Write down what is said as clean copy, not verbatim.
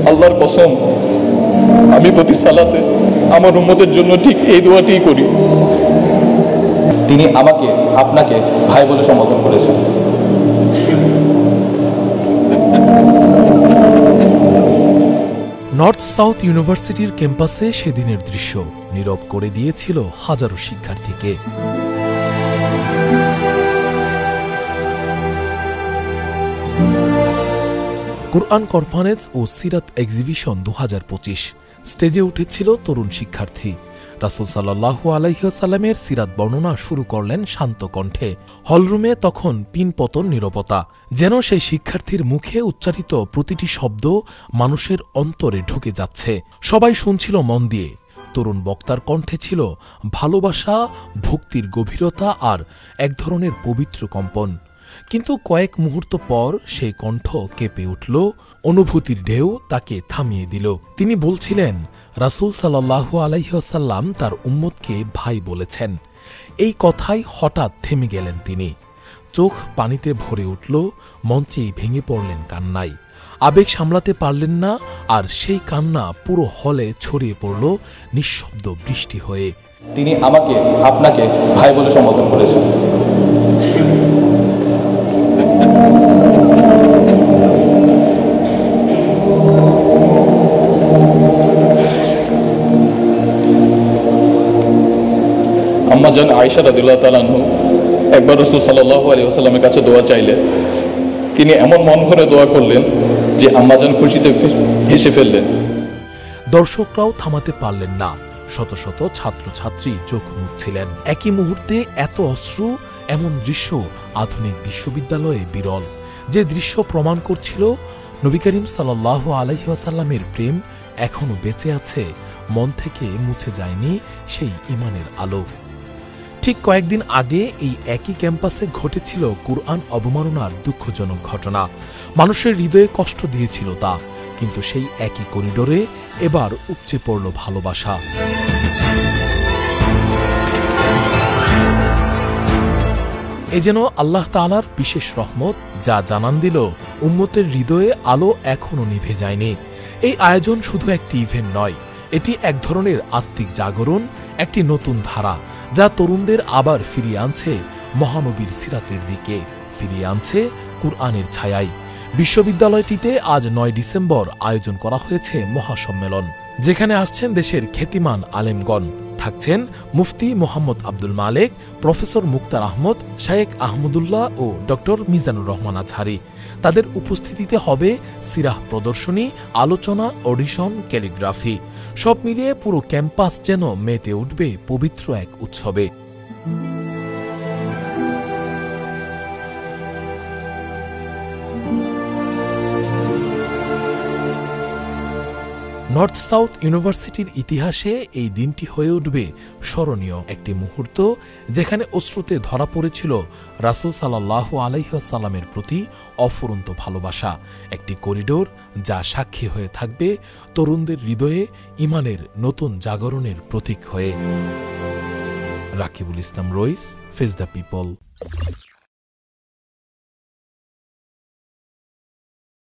আল্লাহর কসম, আমি প্রতি সালাতে আমার উম্মতের জন্য ঠিক এই দোয়াটিই করি। তিনি আমাকে আপনাকে ভাই বলে সম্বোধন করেছেন। নর্থ সাউথ ইউনিভার্সিটির ক্যাম্পাসে সেদিনের দৃশ্য নীরব করে দিয়েছিল হাজারো শিক্ষার্থীকে। কুরআন কনফারেন্স ও সিরাত এক্সিবিশন 2025 স্টেজে উঠেছিল তরুণ শিক্ষার্থী। রাসূল সাল্লাল্লাহু আলাইহি ওয়াসাল্লামের সিরাত বর্ণনা শুরু করলেন শান্ত কণ্ঠে। হলরুমে তখন পিনপতন নীরবতা, যেন সেই শিক্ষার্থীর মুখে উচ্চারিত প্রতিটি শব্দ মানুষের অন্তরে ঢুকে যাচ্ছে। সবাই শুনছিল মন দিয়ে। তরুণ বক্তার কণ্ঠে ছিল ভালোবাসা, ভক্তির গভীরতা আর এক ধরনের পবিত্র কম্পন। কিন্তু কয়েক মুহূর্ত পর সেই কণ্ঠ কেঁপে উঠল, অনুভূতির ঢেউ তাকে থামিয়ে দিল। তিনি বলছিলেন, রাসূল সাল্লাল্লাহু আলাইহি ওয়াসাল্লাম তার উম্মতকে ভাই বলেছেন। এই কথাই হঠাৎ থেমে গেলেন তিনি। চোখ পানিতে ভরে উঠল, মঞ্চেই ভেঙে পড়লেন কান্নায়। আবেগ সামলাতে পারলেন না, আর সেই কান্না পুরো হলে ছড়িয়ে পড়ল নিঃশব্দ বৃষ্টি হয়ে। তিনি আমাকে আপনাকে ভাই বলে সম্বোধন করেছেন। আম্মা জান আয়েশা রাদিয়াল্লাহু তাআলা আনহু একবার রাসূল সাল্লাল্লাহু আলাইহি ওয়াসাল্লামের কাছে দোয়া চাইলে তিনি এমন মন ভরে দোয়া করলেন যে আম্মা জান খুশিতে হেসে ফেললেন। দর্শকরাও থামাতে পারলেন না। শত শত ছাত্রছাত্রী চোখ মুছছিলেন। একই মুহূর্তে এত অশ্রু, এমন দৃশ্য আধুনিক বিশ্ববিদ্যালয়ে বিরল। যে দৃশ্য প্রমাণ করছিল নবী করিম সাল্লাল্লাহু আলাইহি ওয়াসাল্লামের প্রেম এখনো বেঁচে আছে, মন থেকে মুছে যায়নি সেই ঈমানের আলো। ঠিক কয়েকদিন আগে এই একই ক্যাম্পাসে ঘটেছিল কুরআন অবমাননার দুঃখজনক ঘটনা। মানুষের হৃদয়ে কষ্ট দিয়েছিল তা, কিন্তু সেই একই করিডোরে এবার উপচে পড়ল ভালোবাসা। এ যেন আল্লাহ তাআলার বিশেষ রহমত, যা জানান দিল উম্মতের হৃদয়ে আলো এখনো নিভে যায়নি। এই আয়োজন শুধু একটি ইভেন্ট নয়, এটি এক ধরনের আত্মিক জাগরণ, একটি নতুন ধারা যা তরুণদের আবার ফিরিয়ে আনছে মহানবীর সিরাতের দিকে, ফিরিয়ে আনছে কুরআনের ছায়ায়। বিশ্ববিদ্যালয়টিতে আজ 9 ডিসেম্বর আয়োজন করা হয়েছে মহাসম্মেলন, যেখানে আসছেন দেশের খ্যাতিমান আলেমগণ। থাকছেন মুফতি মোহাম্মদ আব্দুল মালেক, প্রফেসর মুক্তার আহমদ, শায়েখ আহমদুল্লাহ ও ডক্টর মিজানুর রহমান আজহারি। তাদের উপস্থিতিতে হবে সিরাহ প্রদর্শনী, আলোচনা, অডিশন, ক্যালিগ্রাফি। সব মিলিয়ে পুরো ক্যাম্পাস যেন মেতে উঠবে পবিত্র এক উৎসবে। নর্থ সাউথ ইউনিভার্সিটির ইতিহাসে এই দিনটি হয়ে উঠবে স্মরণীয় একটি মুহূর্ত, যেখানে অশ্রুতে ধরা পড়েছিল রাসূল সাল্লাল্লাহু আলাইহি ওয়াসাল্লামের প্রতি অফুরন্ত ভালোবাসা। একটি করিডোর যা সাক্ষী হয়ে থাকবে তরুণদের হৃদয়ে ঈমানের নতুন জাগরণের প্রতীক হয়ে। রাকিবুল ইসলাম রইস, ফেজ দ্য পিপল।